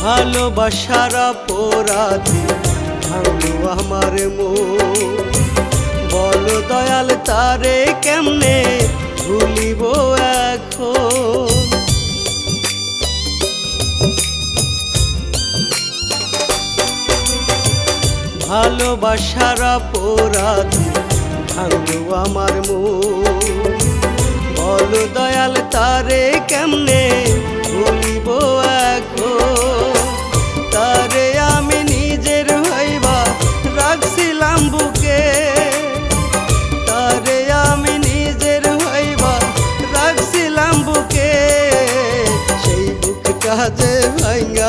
ভালোবাসার অপরাধী ভাঙলো আমার মন। বলো দয়াল তারে কেমনে ভুলিব এখন। ভালোবাসার অপরাধী ভাঙলো আমার মন। বলো দয়াল তারে কেমনে ভুলিব